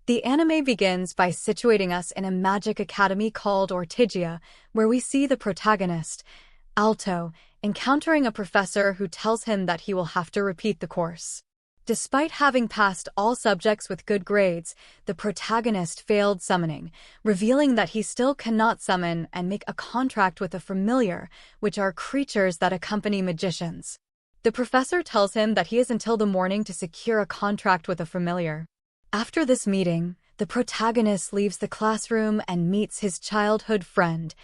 The anime begins by situating us in a magic academy called Ortigia, where we see the protagonist, Alto, encountering a professor who tells him that he will have to repeat the course. Despite having passed all subjects with good grades, the protagonist failed summoning, revealing that he still cannot summon and make a contract with a familiar, which are creatures that accompany magicians. The professor tells him that he has until the morning to secure a contract with a familiar. After this meeting, the protagonist leaves the classroom and meets his childhood friend,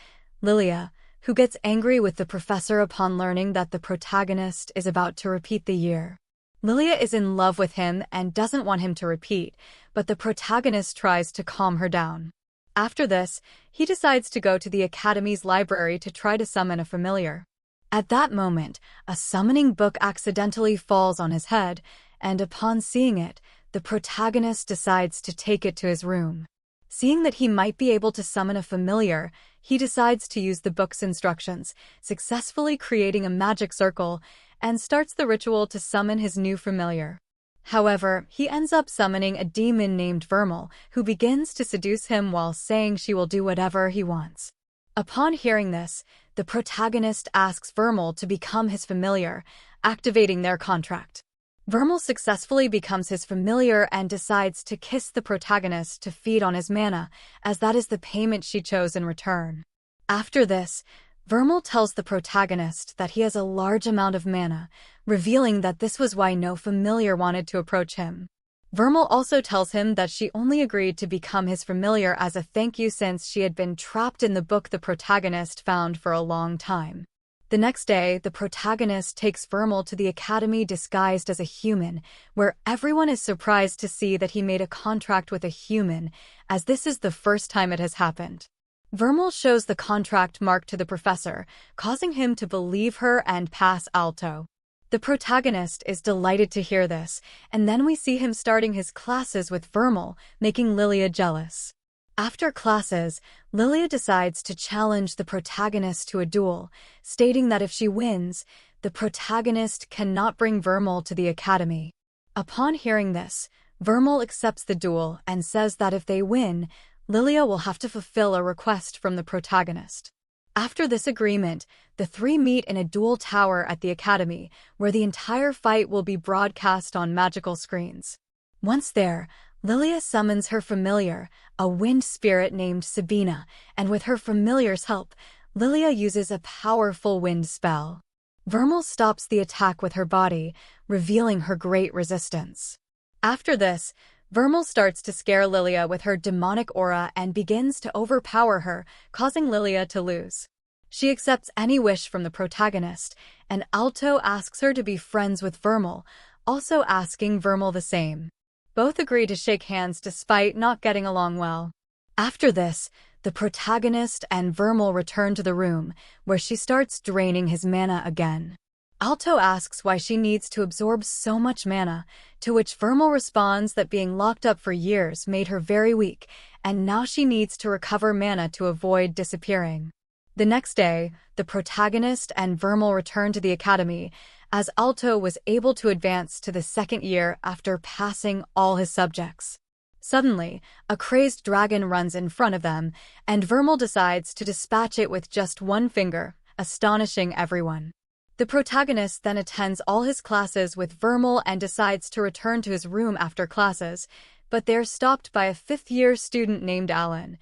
Lilia, who gets angry with the professor upon learning that the protagonist is about to repeat the year. Lilia is in love with him and doesn't want him to repeat, but the protagonist tries to calm her down. After this, he decides to go to the academy's library to try to summon a familiar. At that moment, a summoning book accidentally falls on his head, and upon seeing it, the protagonist decides to take it to his room. Seeing that he might be able to summon a familiar, he decides to use the book's instructions, successfully creating a magic circle, and starts the ritual to summon his new familiar. However, he ends up summoning a demon named Vermal, who begins to seduce him while saying she will do whatever he wants. Upon hearing this, the protagonist asks Vermal to become his familiar, activating their contract. Vermal successfully becomes his familiar and decides to kiss the protagonist to feed on his mana, as that is the payment she chose in return. After this, Vermal tells the protagonist that he has a large amount of mana, revealing that this was why no familiar wanted to approach him. Vermal also tells him that she only agreed to become his familiar as a thank you since she had been trapped in the book the protagonist found for a long time. The next day, the protagonist takes Vermal to the academy disguised as a human, where everyone is surprised to see that he made a contract with a human, as this is the first time it has happened. Vermal shows the contract mark to the professor, causing him to believe her and pass Alto. The protagonist is delighted to hear this, and then we see him starting his classes with Vermal, making Lilia jealous. After classes, Lilia decides to challenge the protagonist to a duel, stating that if she wins, the protagonist cannot bring Vermal to the academy. Upon hearing this, Vermal accepts the duel and says that if they win, Lilia will have to fulfill a request from the protagonist. After this agreement, the three meet in a duel tower at the academy, where the entire fight will be broadcast on magical screens. Once there, Lilia summons her familiar, a wind spirit named Sabina, and with her familiar's help, Lilia uses a powerful wind spell. Vermal stops the attack with her body, revealing her great resistance. After this, Vermal starts to scare Lilia with her demonic aura and begins to overpower her, causing Lilia to lose. She accepts any wish from the protagonist, and Alto asks her to be friends with Vermal, also asking Vermal the same. Both agree to shake hands despite not getting along well. After this, the protagonist and Vermal return to the room, where she starts draining his mana again. Alto asks why she needs to absorb so much mana, to which Vermal responds that being locked up for years made her very weak, and now she needs to recover mana to avoid disappearing. The next day, the protagonist and Vermal return to the academy, as Alto was able to advance to the second year after passing all his subjects. Suddenly, a crazed dragon runs in front of them, and Vermal decides to dispatch it with just one finger, astonishing everyone. The protagonist then attends all his classes with Vermal and decides to return to his room after classes, but they're stopped by a fifth-year student named Alan,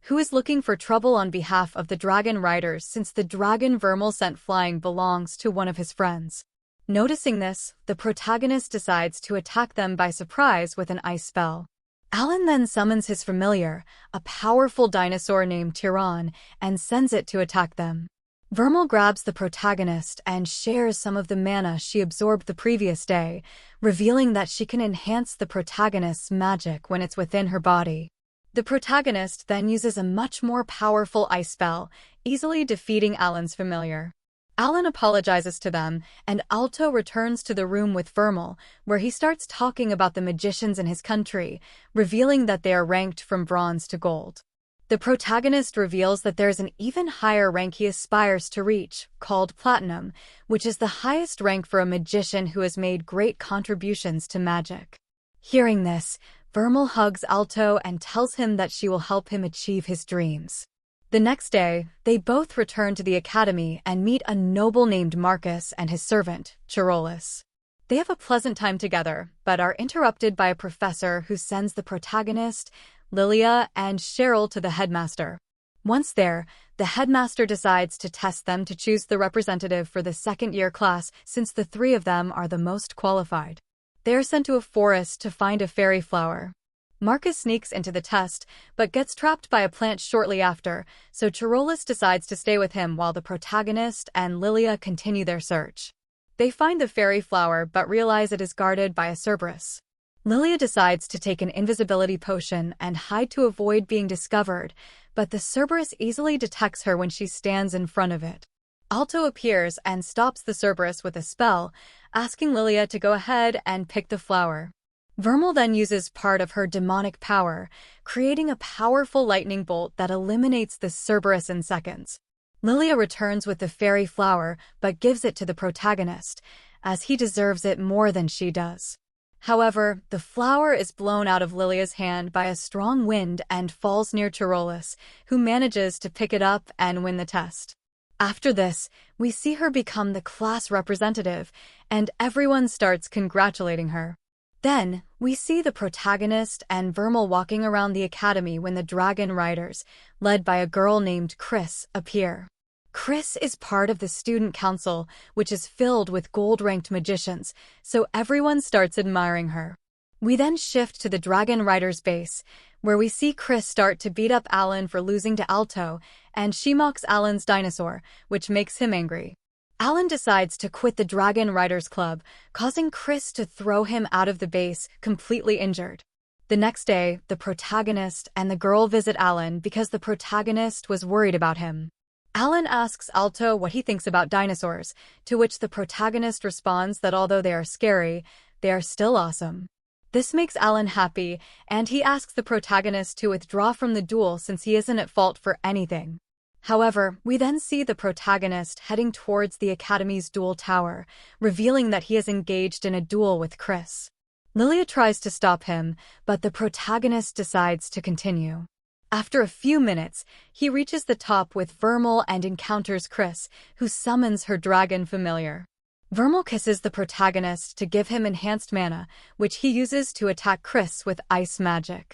who is looking for trouble on behalf of the dragon riders since the dragon Vermal sent flying belongs to one of his friends. Noticing this, the protagonist decides to attack them by surprise with an ice spell. Alan then summons his familiar, a powerful dinosaur named Tyron, and sends it to attack them. Vermal grabs the protagonist and shares some of the mana she absorbed the previous day, revealing that she can enhance the protagonist's magic when it's within her body. The protagonist then uses a much more powerful ice spell, easily defeating Alan's familiar. Alan apologizes to them, and Alto returns to the room with Vermal, where he starts talking about the magicians in his country, revealing that they are ranked from bronze to gold. The protagonist reveals that there is an even higher rank he aspires to reach, called Platinum, which is the highest rank for a magician who has made great contributions to magic. Hearing this, Vermal hugs Alto and tells him that she will help him achieve his dreams. The next day, they both return to the academy and meet a noble named Marcus and his servant, Charolus. They have a pleasant time together, but are interrupted by a professor who sends the protagonist, Lilia, and Cheryl to the headmaster. Once there, the headmaster decides to test them to choose the representative for the second-year class since the three of them are the most qualified. They are sent to a forest to find a fairy flower. Marcus sneaks into the test, but gets trapped by a plant shortly after, so Charolus decides to stay with him while the protagonist and Lilia continue their search. They find the fairy flower but realize it is guarded by a Cerberus. Lilia decides to take an invisibility potion and hide to avoid being discovered, but the Cerberus easily detects her when she stands in front of it. Alto appears and stops the Cerberus with a spell, asking Lilia to go ahead and pick the flower. Vermal then uses part of her demonic power, creating a powerful lightning bolt that eliminates the Cerberus in seconds. Lilia returns with the fairy flower but gives it to the protagonist, as he deserves it more than she does. However, the flower is blown out of Lilia's hand by a strong wind and falls near Charolus, who manages to pick it up and win the test. After this, we see her become the class representative, and everyone starts congratulating her. Then, we see the protagonist and Vermal walking around the academy when the Dragon Riders, led by a girl named Chris, appear. Chris is part of the student council, which is filled with gold-ranked magicians, so everyone starts admiring her. We then shift to the Dragon Riders base, where we see Chris start to beat up Alan for losing to Alto, and she mocks Alan's dinosaur, which makes him angry. Alan decides to quit the Dragon Riders Club, causing Chris to throw him out of the base, completely injured. The next day, the protagonist and the girl visit Alan because the protagonist was worried about him. Alan asks Alto what he thinks about dinosaurs, to which the protagonist responds that although they are scary, they are still awesome. This makes Alan happy, and he asks the protagonist to withdraw from the duel since he isn't at fault for anything. However, we then see the protagonist heading towards the Academy's duel tower, revealing that he is engaged in a duel with Chris. Lilia tries to stop him, but the protagonist decides to continue. After a few minutes, he reaches the top with Vermal and encounters Chris, who summons her dragon familiar. Vermal kisses the protagonist to give him enhanced mana, which he uses to attack Chris with ice magic.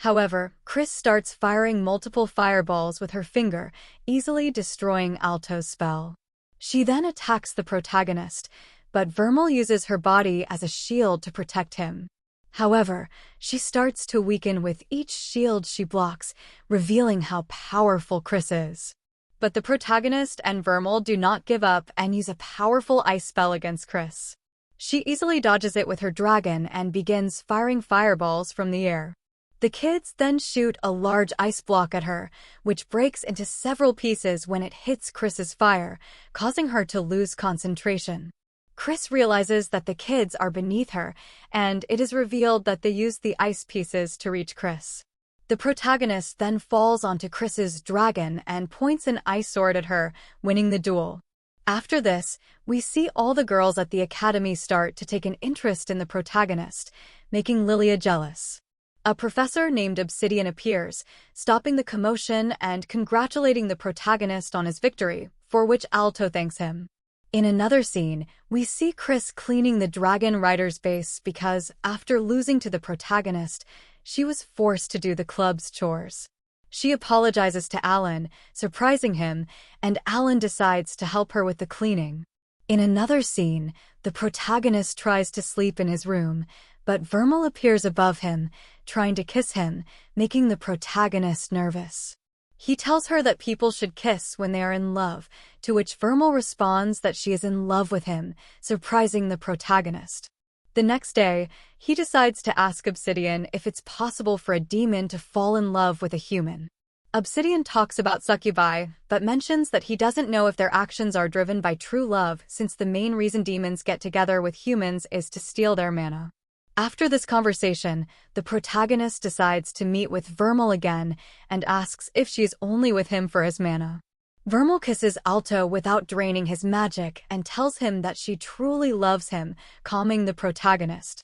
However, Chris starts firing multiple fireballs with her finger, easily destroying Alto's spell. She then attacks the protagonist, but Vermal uses her body as a shield to protect him. However, she starts to weaken with each shield she blocks, revealing how powerful Chris is. But the protagonist and Vermal do not give up and use a powerful ice spell against Chris. She easily dodges it with her dragon and begins firing fireballs from the air. The kids then shoot a large ice block at her, which breaks into several pieces when it hits Chris's fire, causing her to lose concentration. Chris realizes that the kids are beneath her, and it is revealed that they used the ice pieces to reach Chris. The protagonist then falls onto Chris's dragon and points an ice sword at her, winning the duel. After this, we see all the girls at the academy start to take an interest in the protagonist, making Lilia jealous. A professor named Obsidian appears, stopping the commotion and congratulating the protagonist on his victory, for which Alto thanks him. In another scene, we see Chris cleaning the Dragon Rider's base because, after losing to the protagonist, she was forced to do the club's chores. She apologizes to Alan, surprising him, and Alan decides to help her with the cleaning. In another scene, the protagonist tries to sleep in his room, but Vermal appears above him, trying to kiss him, making the protagonist nervous. He tells her that people should kiss when they are in love, to which Vermal responds that she is in love with him, surprising the protagonist. The next day, he decides to ask Obsidian if it's possible for a demon to fall in love with a human. Obsidian talks about succubi, but mentions that he doesn't know if their actions are driven by true love since the main reason demons get together with humans is to steal their mana. After this conversation, the protagonist decides to meet with Vermal again and asks if she's only with him for his mana. Vermal kisses Alto without draining his magic and tells him that she truly loves him, calming the protagonist.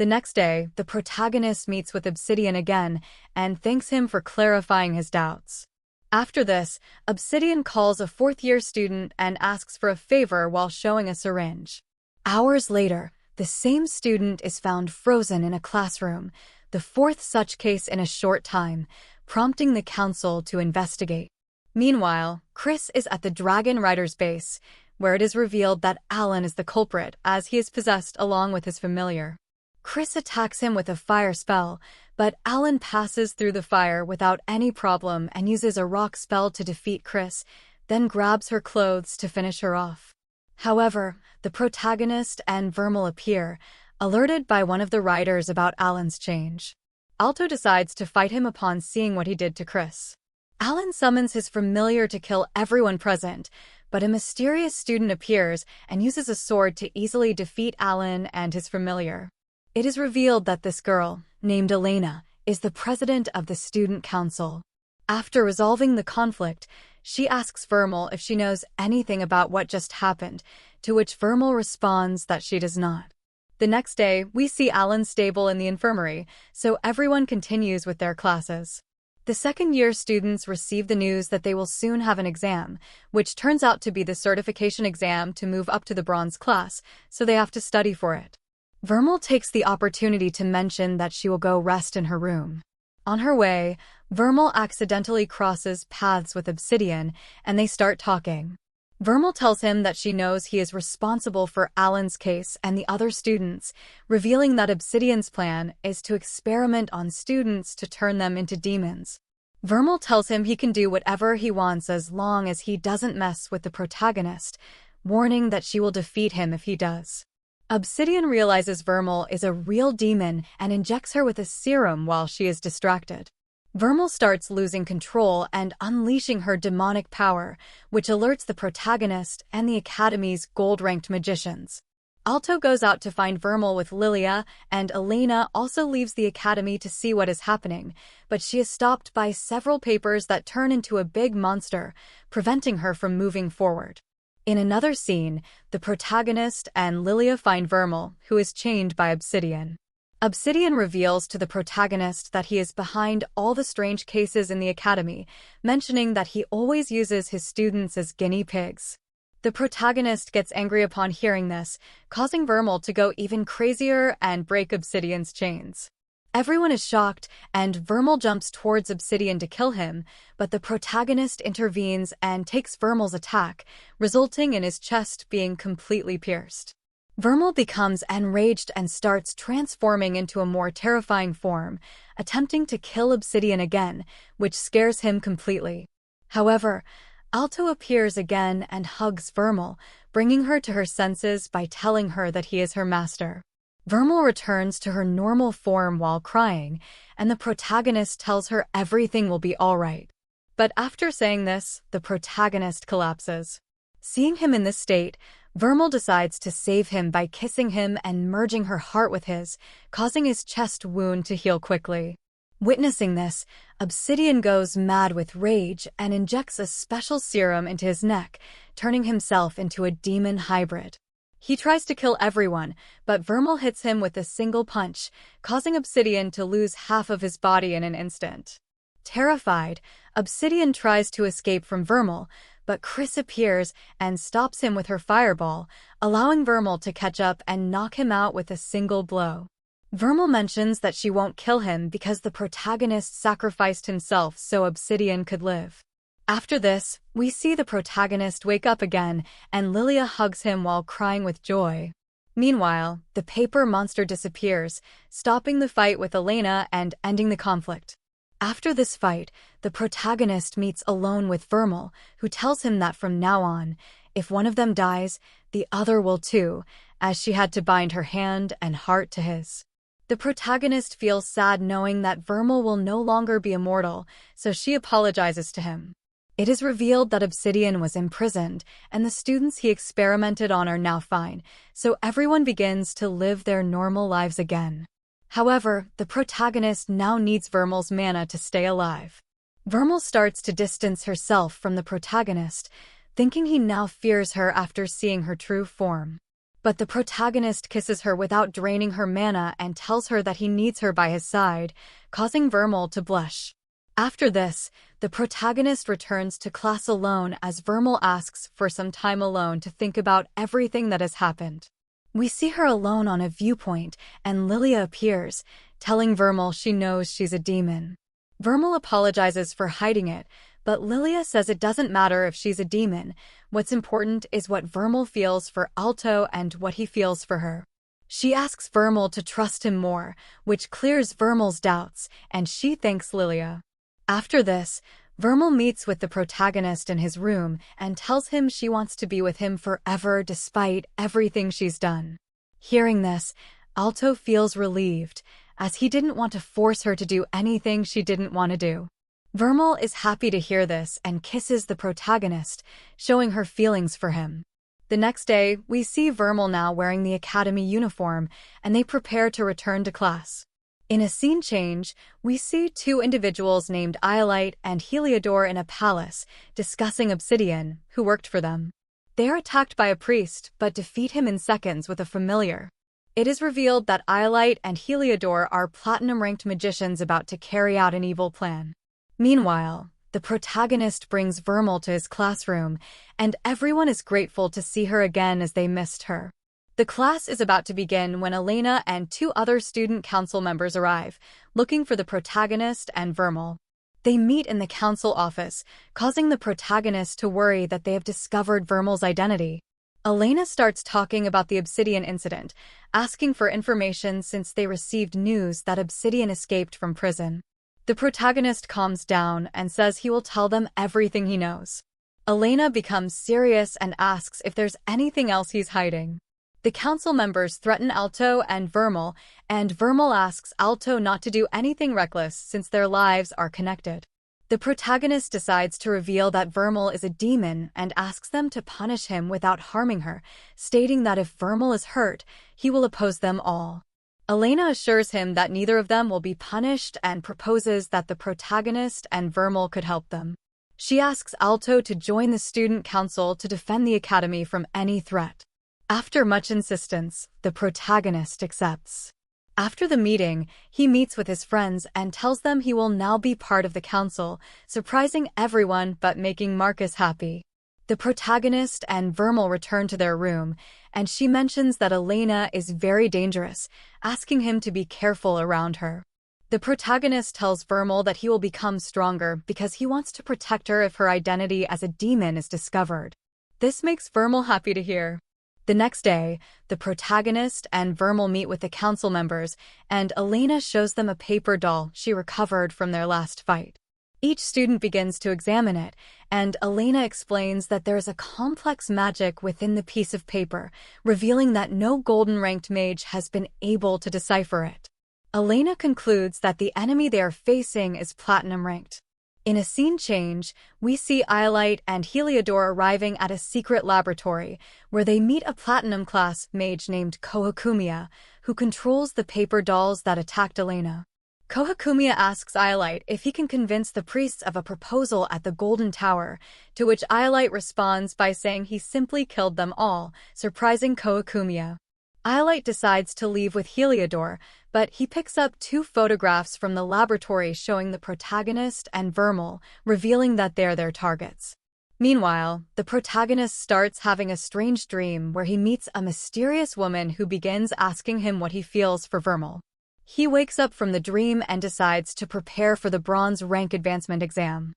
The next day, the protagonist meets with Obsidian again and thanks him for clarifying his doubts. After this, Obsidian calls a fourth-year student and asks for a favor while showing a syringe. Hours later, the same student is found frozen in a classroom, the fourth such case in a short time, prompting the council to investigate. Meanwhile, Chris is at the Dragon Rider's base, where it is revealed that Alan is the culprit as he is possessed along with his familiar. Chris attacks him with a fire spell, but Alan passes through the fire without any problem and uses a rock spell to defeat Chris, then grabs her clothes to finish her off. However, the protagonist and Vermal appear, alerted by one of the riders about Alan's change. Alto decides to fight him upon seeing what he did to Chris. Alan summons his familiar to kill everyone present, but a mysterious student appears and uses a sword to easily defeat Alan and his familiar. It is revealed that this girl, named Elena, is the president of the student council. After resolving the conflict, she asks Vermal if she knows anything about what just happened, to which Vermal responds that she does not. The next day, we see Alan stable in the infirmary, so everyone continues with their classes. The second-year students receive the news that they will soon have an exam, which turns out to be the certification exam to move up to the bronze class, so they have to study for it. Vermal takes the opportunity to mention that she will go rest in her room. On her way, Vermal accidentally crosses paths with Obsidian, and they start talking. Vermal tells him that she knows he is responsible for Alan's case and the other students, revealing that Obsidian's plan is to experiment on students to turn them into demons. Vermal tells him he can do whatever he wants as long as he doesn't mess with the protagonist, warning that she will defeat him if he does. Obsidian realizes Vermal is a real demon and injects her with a serum while she is distracted. Vermal starts losing control and unleashing her demonic power, which alerts the protagonist and the Academy's gold-ranked magicians. Alto goes out to find Vermal with Lilia, and Elena also leaves the Academy to see what is happening, but she is stopped by several papers that turn into a big monster, preventing her from moving forward. In another scene, the protagonist and Lilia find Vermal, who is chained by Obsidian. Obsidian reveals to the protagonist that he is behind all the strange cases in the Academy, mentioning that he always uses his students as guinea pigs. The protagonist gets angry upon hearing this, causing Vermal to go even crazier and break Obsidian's chains. Everyone is shocked, and Vermal jumps towards Obsidian to kill him, but the protagonist intervenes and takes Vermal's attack, resulting in his chest being completely pierced. Vermal becomes enraged and starts transforming into a more terrifying form, attempting to kill Obsidian again, which scares him completely. However, Alto appears again and hugs Vermal, bringing her to her senses by telling her that he is her master. Vermal returns to her normal form while crying, and the protagonist tells her everything will be all right. But after saying this, the protagonist collapses. Seeing him in this state, Vermal decides to save him by kissing him and merging her heart with his, causing his chest wound to heal quickly. Witnessing this, Obsidian goes mad with rage and injects a special serum into his neck, turning himself into a demon hybrid. He tries to kill everyone, but Vermal hits him with a single punch, causing Obsidian to lose half of his body in an instant. Terrified, Obsidian tries to escape from Vermal, but Chris appears and stops him with her fireball, allowing Vermal to catch up and knock him out with a single blow. Vermal mentions that she won't kill him because the protagonist sacrificed himself so Obsidian could live. After this, we see the protagonist wake up again, and Lilia hugs him while crying with joy. Meanwhile, the paper monster disappears, stopping the fight with Elena and ending the conflict. After this fight, the protagonist meets alone with Vermal, who tells him that from now on, if one of them dies, the other will too, as she had to bind her hand and heart to his. The protagonist feels sad knowing that Vermal will no longer be immortal, so she apologizes to him. It is revealed that Obsidian was imprisoned, and the students he experimented on are now fine, so everyone begins to live their normal lives again. However, the protagonist now needs Vermal's mana to stay alive. Vermal starts to distance herself from the protagonist, thinking he now fears her after seeing her true form. But the protagonist kisses her without draining her mana and tells her that he needs her by his side, causing Vermal to blush. After this, the protagonist returns to class alone as Vermal asks for some time alone to think about everything that has happened. We see her alone on a viewpoint, and Lilia appears, telling Vermal she knows she's a demon. Vermal apologizes for hiding it, but Lilia says it doesn't matter if she's a demon. What's important is what Vermal feels for Alto and what he feels for her. She asks Vermal to trust him more, which clears Vermal's doubts, and she thanks Lilia. After this, Vermal meets with the protagonist in his room and tells him she wants to be with him forever despite everything she's done. Hearing this, Alto feels relieved, as he didn't want to force her to do anything she didn't want to do. Vermal is happy to hear this and kisses the protagonist, showing her feelings for him. The next day, we see Vermal now wearing the academy uniform, and they prepare to return to class. In a scene change, we see two individuals named Iolite and Heliodor in a palace, discussing Obsidian, who worked for them. They are attacked by a priest, but defeat him in seconds with a familiar. It is revealed that Iolite and Heliodor are platinum-ranked magicians about to carry out an evil plan. Meanwhile, the protagonist brings Vermal to his classroom, and everyone is grateful to see her again as they missed her. The class is about to begin when Elena and two other student council members arrive, looking for the protagonist and Vermal. They meet in the council office, causing the protagonist to worry that they have discovered Vermal's identity. Elena starts talking about the Obsidian incident, asking for information since they received news that Obsidian escaped from prison. The protagonist calms down and says he will tell them everything he knows. Elena becomes serious and asks if there's anything else he's hiding. The council members threaten Alto and Vermal asks Alto not to do anything reckless since their lives are connected. The protagonist decides to reveal that Vermal is a demon and asks them to punish him without harming her, stating that if Vermal is hurt, he will oppose them all. Elena assures him that neither of them will be punished and proposes that the protagonist and Vermal could help them. She asks Alto to join the student council to defend the academy from any threat. After much insistence, the protagonist accepts. After the meeting, he meets with his friends and tells them he will now be part of the council, surprising everyone but making Marcus happy. The protagonist and Vermal return to their room, and she mentions that Elena is very dangerous, asking him to be careful around her. The protagonist tells Vermal that he will become stronger because he wants to protect her if her identity as a demon is discovered. This makes Vermal happy to hear. The next day, the protagonist and Vermal meet with the council members, and Elena shows them a paper doll she recovered from their last fight. Each student begins to examine it, and Elena explains that there is a complex magic within the piece of paper, revealing that no golden-ranked mage has been able to decipher it. Elena concludes that the enemy they are facing is platinum-ranked. In a scene change, we see Iolite and Heliodor arriving at a secret laboratory, where they meet a platinum-class mage named Kohakumiya, who controls the paper dolls that attacked Elena. Kohakumiya asks Iolite if he can convince the priests of a proposal at the Golden Tower, to which Iolite responds by saying he simply killed them all, surprising Kohakumiya. Iolite decides to leave with Heliodor, but he picks up two photographs from the laboratory showing the protagonist and Vermal, revealing that they're their targets. Meanwhile, the protagonist starts having a strange dream where he meets a mysterious woman who begins asking him what he feels for Vermal. He wakes up from the dream and decides to prepare for the bronze rank advancement exam.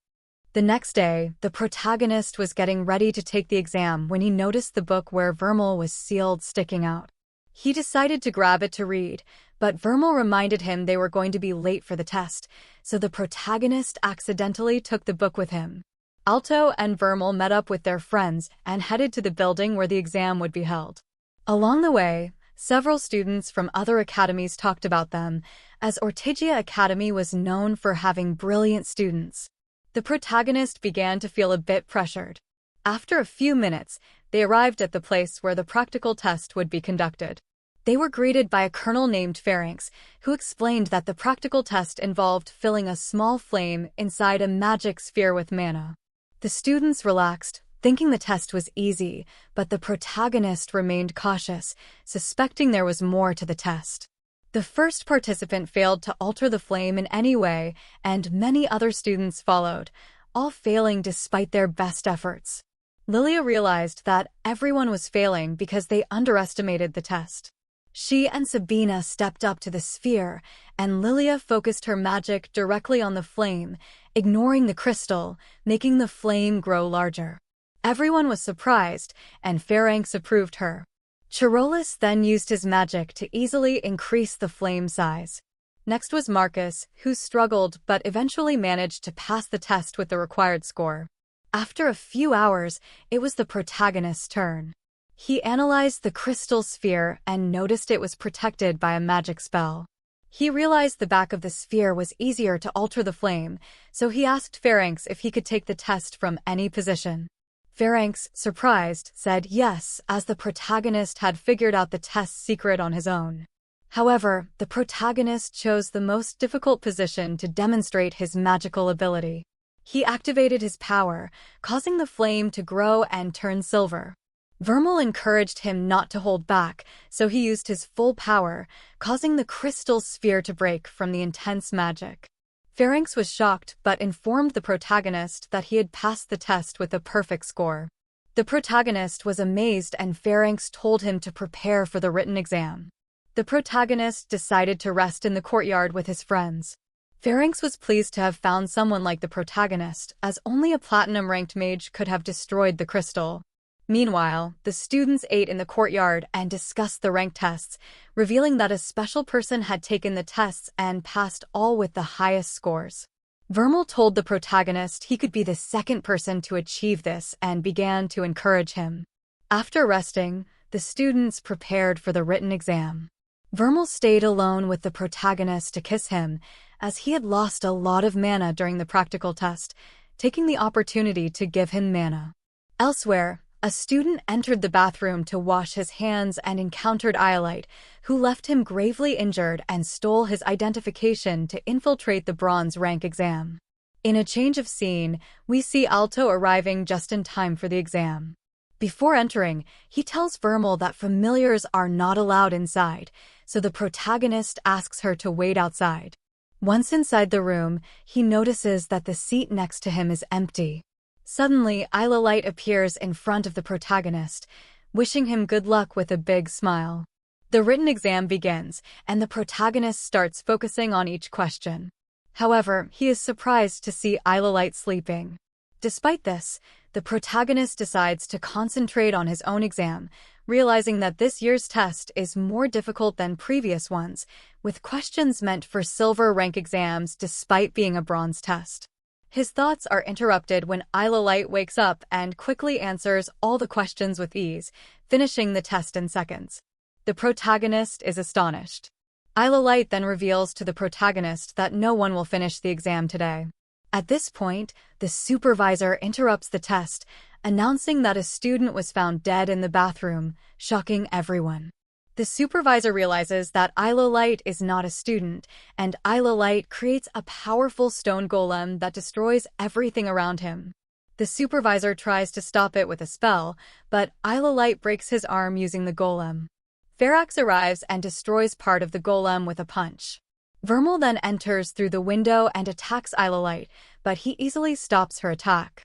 The next day, the protagonist was getting ready to take the exam when he noticed the book where Vermal was sealed sticking out. He decided to grab it to read, but Vermal reminded him they were going to be late for the test, so the protagonist accidentally took the book with him. Alto and Vermal met up with their friends and headed to the building where the exam would be held. Along the way, several students from other academies talked about them, as Ortigia Academy was known for having brilliant students. The protagonist began to feel a bit pressured. After a few minutes, they arrived at the place where the practical test would be conducted. They were greeted by a colonel named Pharynx, who explained that the practical test involved filling a small flame inside a magic sphere with mana. The students relaxed, thinking the test was easy, but the protagonist remained cautious, suspecting there was more to the test. The first participant failed to alter the flame in any way, and many other students followed, all failing despite their best efforts. Lilia realized that everyone was failing because they underestimated the test. She and Sabina stepped up to the sphere, and Lilia focused her magic directly on the flame, ignoring the crystal, making the flame grow larger. Everyone was surprised, and Phalanx approved her. Charolus then used his magic to easily increase the flame size. Next was Marcus, who struggled but eventually managed to pass the test with the required score. After a few hours, it was the protagonist's turn. He analyzed the crystal sphere and noticed it was protected by a magic spell. He realized the back of the sphere was easier to alter the flame, so he asked Phalanx if he could take the test from any position. Phalanx, surprised, said yes, as the protagonist had figured out the test's secret on his own. However, the protagonist chose the most difficult position to demonstrate his magical ability. He activated his power, causing the flame to grow and turn silver. Vermal encouraged him not to hold back, so he used his full power, causing the crystal sphere to break from the intense magic. Phalanx was shocked but informed the protagonist that he had passed the test with a perfect score. The protagonist was amazed and Phalanx told him to prepare for the written exam. The protagonist decided to rest in the courtyard with his friends. Phalanx was pleased to have found someone like the protagonist, as only a platinum-ranked mage could have destroyed the crystal. Meanwhile, the students ate in the courtyard and discussed the rank tests, revealing that a special person had taken the tests and passed all with the highest scores. Vermal told the protagonist he could be the second person to achieve this and began to encourage him. After resting, the students prepared for the written exam. Vermal stayed alone with the protagonist to kiss him, as he had lost a lot of mana during the practical test, taking the opportunity to give him mana. Elsewhere, a student entered the bathroom to wash his hands and encountered Iolite, who left him gravely injured and stole his identification to infiltrate the bronze rank exam. In a change of scene, we see Alto arriving just in time for the exam. Before entering, he tells Vermal that familiars are not allowed inside, so the protagonist asks her to wait outside. Once inside the room, he notices that the seat next to him is empty. Suddenly, Iolite appears in front of the protagonist, wishing him good luck with a big smile. The written exam begins, and the protagonist starts focusing on each question. However, he is surprised to see Iolite sleeping. Despite this, the protagonist decides to concentrate on his own exam, realizing that this year's test is more difficult than previous ones, with questions meant for silver rank exams despite being a bronze test. His thoughts are interrupted when Iolite wakes up and quickly answers all the questions with ease, finishing the test in seconds. The protagonist is astonished. Iolite then reveals to the protagonist that no one will finish the exam today. At this point, the supervisor interrupts the test, announcing that a student was found dead in the bathroom, shocking everyone. The supervisor realizes that Iolite is not a student, and Iolite creates a powerful stone golem that destroys everything around him. The supervisor tries to stop it with a spell, but Iolite breaks his arm using the golem. Phalanx arrives and destroys part of the golem with a punch. Vermal then enters through the window and attacks Iolite, but he easily stops her attack.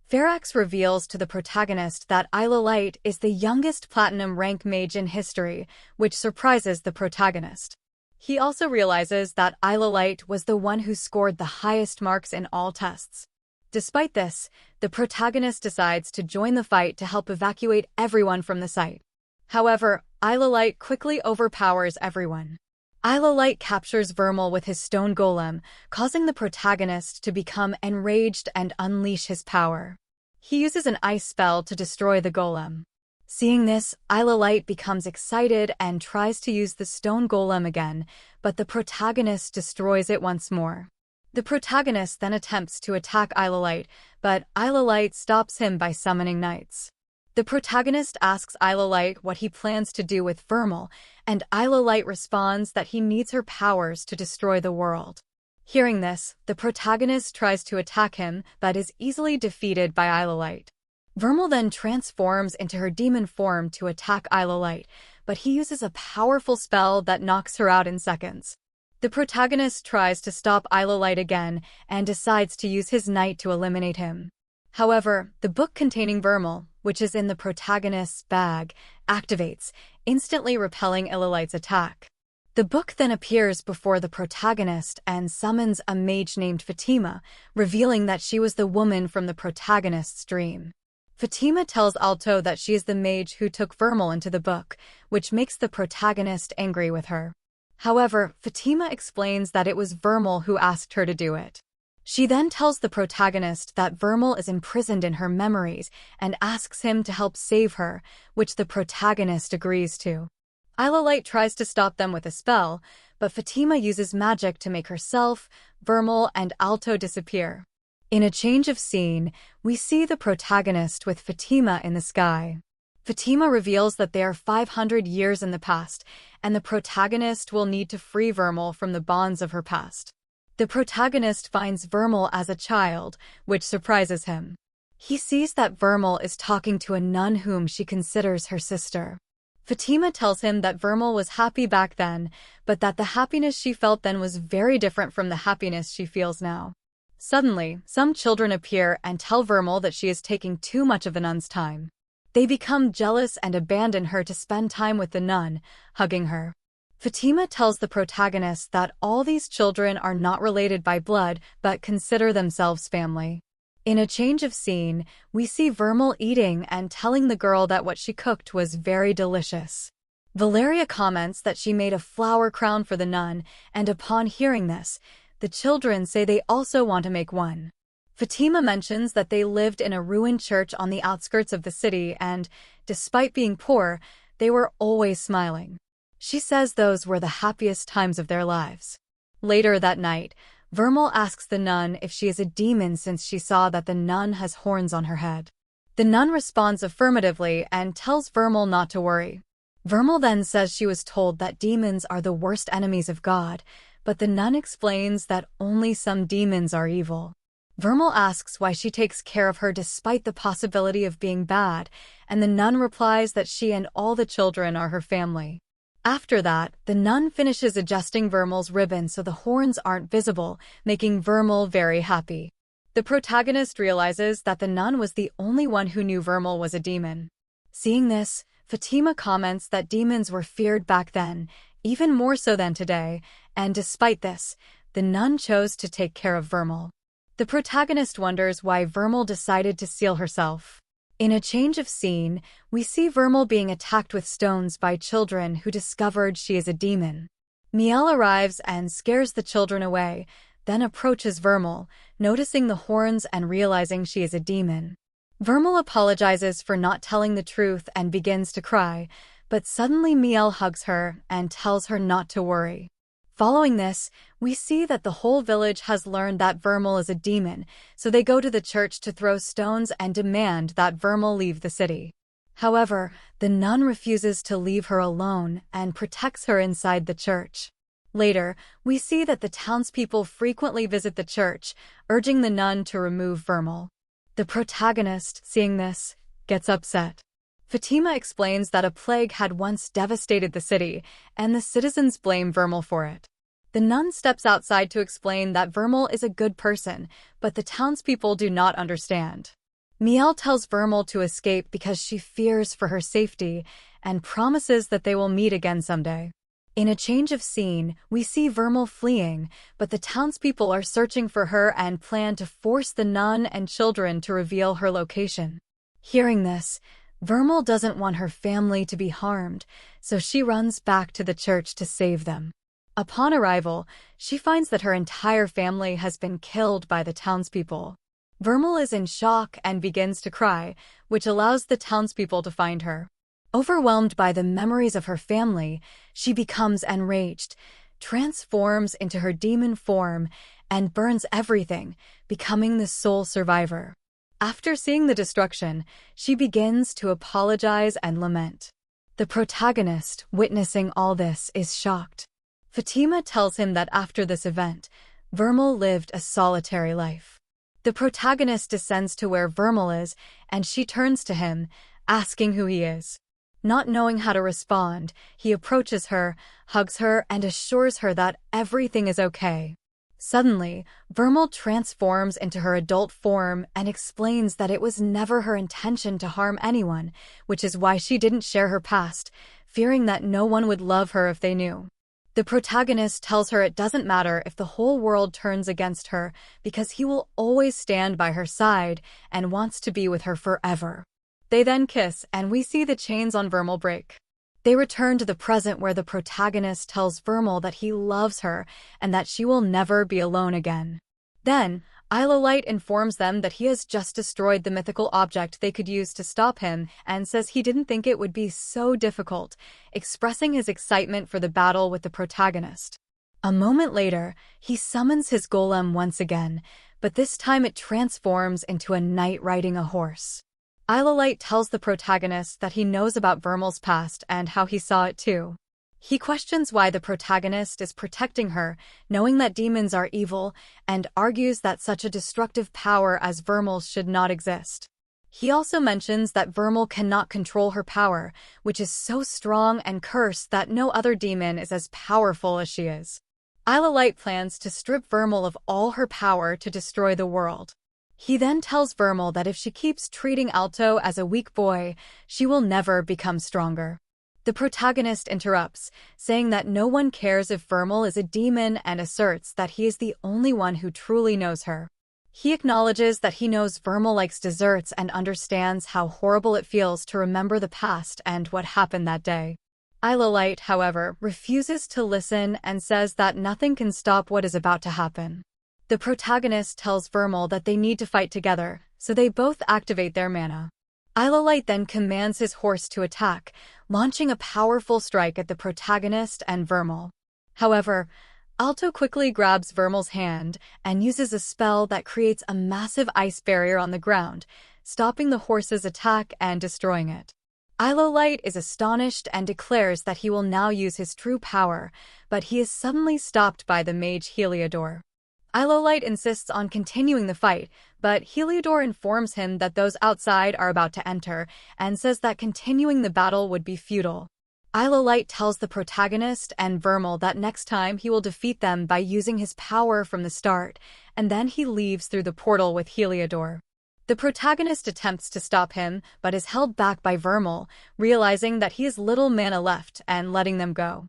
Phalanx reveals to the protagonist that Iolite is the youngest platinum rank mage in history, which surprises the protagonist. He also realizes that Iolite was the one who scored the highest marks in all tests. Despite this, the protagonist decides to join the fight to help evacuate everyone from the site. However, Iolite quickly overpowers everyone. Iolite captures Vermal with his stone golem, causing the protagonist to become enraged and unleash his power. He uses an ice spell to destroy the golem. Seeing this, Iolite becomes excited and tries to use the stone golem again, but the protagonist destroys it once more. The protagonist then attempts to attack Iolite, but Iolite stops him by summoning knights. The protagonist asks Iolite what he plans to do with Vermal, and Iolite responds that he needs her powers to destroy the world. Hearing this, the protagonist tries to attack him, but is easily defeated by Iolite. Vermal then transforms into her demon form to attack Iolite, but he uses a powerful spell that knocks her out in seconds. The protagonist tries to stop Iolite again and decides to use his knight to eliminate him. However, the book containing Vermal, which is in the protagonist's bag, activates, instantly repelling Iolite's attack. The book then appears before the protagonist and summons a mage named Fatima, revealing that she was the woman from the protagonist's dream. Fatima tells Alto that she is the mage who took Vermal into the book, which makes the protagonist angry with her. However, Fatima explains that it was Vermal who asked her to do it. She then tells the protagonist that Vermal is imprisoned in her memories and asks him to help save her, which the protagonist agrees to. Iolite tries to stop them with a spell, but Fatima uses magic to make herself, Vermal, and Alto disappear. In a change of scene, we see the protagonist with Fatima in the sky. Fatima reveals that they are 500 years in the past, and the protagonist will need to free Vermal from the bonds of her past. The protagonist finds Vermal as a child, which surprises him. He sees that Vermal is talking to a nun whom she considers her sister. Fatima tells him that Vermal was happy back then, but that the happiness she felt then was very different from the happiness she feels now. Suddenly, some children appear and tell Vermal that she is taking too much of the nun's time. They become jealous and abandon her to spend time with the nun, hugging her. Fatima tells the protagonist that all these children are not related by blood but consider themselves family. In a change of scene, we see Vermal eating and telling the girl that what she cooked was very delicious. Valeria comments that she made a flower crown for the nun, and upon hearing this, the children say they also want to make one. Fatima mentions that they lived in a ruined church on the outskirts of the city and, despite being poor, they were always smiling. She says those were the happiest times of their lives. Later that night, Vermal asks the nun if she is a demon since she saw that the nun has horns on her head. The nun responds affirmatively and tells Vermal not to worry. Vermal then says she was told that demons are the worst enemies of God, but the nun explains that only some demons are evil. Vermal asks why she takes care of her despite the possibility of being bad, and the nun replies that she and all the children are her family. After that, the nun finishes adjusting Vermal's ribbon so the horns aren't visible, making Vermal very happy. The protagonist realizes that the nun was the only one who knew Vermal was a demon. Seeing this, Fatima comments that demons were feared back then, even more so than today, and despite this, the nun chose to take care of Vermal. The protagonist wonders why Vermal decided to seal herself. In a change of scene, we see Vermal being attacked with stones by children who discovered she is a demon. Miel arrives and scares the children away, then approaches Vermal, noticing the horns and realizing she is a demon. Vermal apologizes for not telling the truth and begins to cry, but suddenly Miel hugs her and tells her not to worry. Following this, we see that the whole village has learned that Vermal is a demon, so they go to the church to throw stones and demand that Vermal leave the city. However, the nun refuses to leave her alone and protects her inside the church. Later, we see that the townspeople frequently visit the church, urging the nun to remove Vermal. The protagonist, seeing this, gets upset. Fatima explains that a plague had once devastated the city, and the citizens blame Vermal for it. The nun steps outside to explain that Vermal is a good person, but the townspeople do not understand. Miel tells Vermal to escape because she fears for her safety, and promises that they will meet again someday. In a change of scene, we see Vermal fleeing, but the townspeople are searching for her and plan to force the nun and children to reveal her location. Hearing this, Vermal doesn't want her family to be harmed, so she runs back to the church to save them. Upon arrival, she finds that her entire family has been killed by the townspeople. Vermal is in shock and begins to cry, which allows the townspeople to find her. Overwhelmed by the memories of her family, she becomes enraged, transforms into her demon form, and burns everything, becoming the sole survivor. After seeing the destruction, she begins to apologize and lament. The protagonist, witnessing all this, is shocked. Fatima tells him that after this event, Vermal lived a solitary life. The protagonist descends to where Vermal is, and she turns to him, asking who he is. Not knowing how to respond, he approaches her, hugs her, and assures her that everything is okay. Suddenly, Vermal transforms into her adult form and explains that it was never her intention to harm anyone, which is why she didn't share her past, fearing that no one would love her if they knew. The protagonist tells her it doesn't matter if the whole world turns against her because he will always stand by her side and wants to be with her forever. They then kiss, and we see the chains on Vermal break. They return to the present where the protagonist tells Vermal that he loves her and that she will never be alone again. Then, Iolite informs them that he has just destroyed the mythical object they could use to stop him and says he didn't think it would be so difficult, expressing his excitement for the battle with the protagonist. A moment later, he summons his golem once again, but this time it transforms into a knight riding a horse. Iolite tells the protagonist that he knows about Vermal's past and how he saw it too. He questions why the protagonist is protecting her, knowing that demons are evil, and argues that such a destructive power as Vermal's should not exist. He also mentions that Vermal cannot control her power, which is so strong and cursed that no other demon is as powerful as she is. Iolite plans to strip Vermal of all her power to destroy the world. He then tells Vermal that if she keeps treating Alto as a weak boy, she will never become stronger. The protagonist interrupts, saying that no one cares if Vermal is a demon and asserts that he is the only one who truly knows her. He acknowledges that he knows Vermal likes desserts and understands how horrible it feels to remember the past and what happened that day. Iolite, however, refuses to listen and says that nothing can stop what is about to happen. The protagonist tells Vermal that they need to fight together, so they both activate their mana. Iolite then commands his horse to attack, launching a powerful strike at the protagonist and Vermal. However, Alto quickly grabs Vermal's hand and uses a spell that creates a massive ice barrier on the ground, stopping the horse's attack and destroying it. Iolite is astonished and declares that he will now use his true power, but he is suddenly stopped by the mage Heliodor. Iolite insists on continuing the fight, but Heliodor informs him that those outside are about to enter and says that continuing the battle would be futile. Iolite tells the protagonist and Vermal that next time he will defeat them by using his power from the start, and then he leaves through the portal with Heliodor. The protagonist attempts to stop him, but is held back by Vermal, realizing that he has little mana left and letting them go.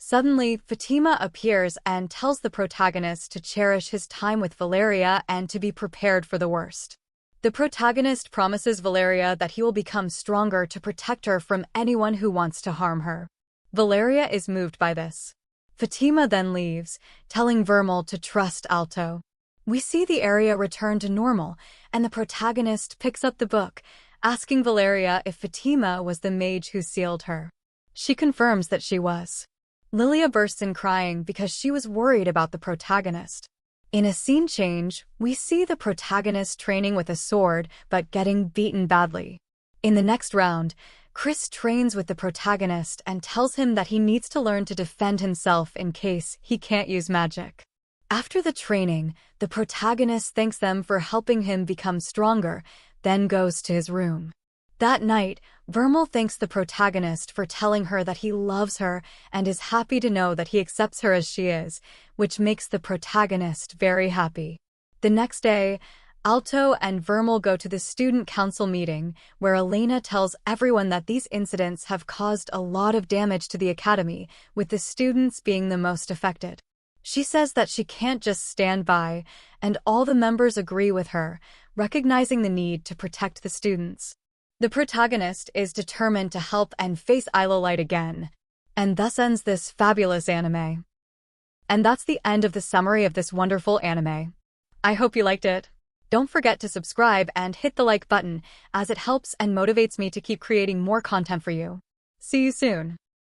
Suddenly, Fatima appears and tells the protagonist to cherish his time with Valeria and to be prepared for the worst. The protagonist promises Valeria that he will become stronger to protect her from anyone who wants to harm her. Valeria is moved by this. Fatima then leaves, telling Vermal to trust Alto. We see the area return to normal, and the protagonist picks up the book, asking Valeria if Fatima was the mage who sealed her. She confirms that she was. Lilia bursts in crying because she was worried about the protagonist. In a scene change, we see the protagonist training with a sword but getting beaten badly. In the next round, Chris trains with the protagonist and tells him that he needs to learn to defend himself in case he can't use magic. After the training, the protagonist thanks them for helping him become stronger, then goes to his room. That night, Vermal thanks the protagonist for telling her that he loves her and is happy to know that he accepts her as she is, which makes the protagonist very happy. The next day, Alto and Vermal go to the student council meeting, where Elena tells everyone that these incidents have caused a lot of damage to the academy, with the students being the most affected. She says that she can't just stand by, and all the members agree with her, recognizing the need to protect the students. The protagonist is determined to help and face Iolite again, and thus ends this fabulous anime. And that's the end of the summary of this wonderful anime. I hope you liked it. Don't forget to subscribe and hit the like button, as it helps and motivates me to keep creating more content for you. See you soon.